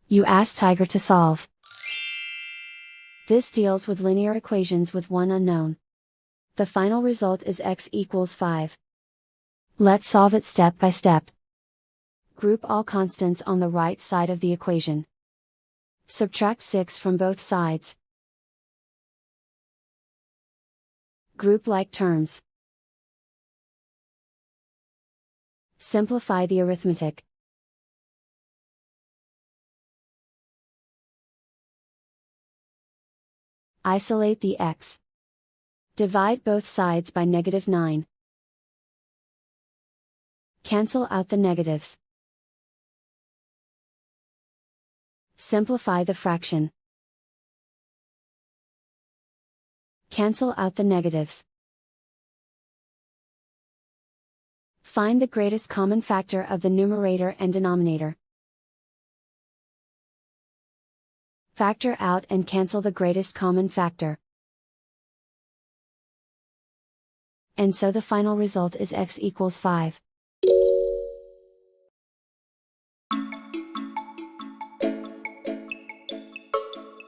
You ask Tiger to solve. This deals with linear equations with one unknown. The final result is x equals 5. Let's solve it step by step. Group all constants on the right side of the equation. Subtract 6 from both sides. Group like terms. Simplify the arithmetic. Isolate the x. Divide both sides by -9. Cancel out the negatives. Simplify the fraction. Cancel out the negatives. Find the greatest common factor of the numerator and denominator. Factor out and cancel the greatest common factor. And so the final result is x equals 5.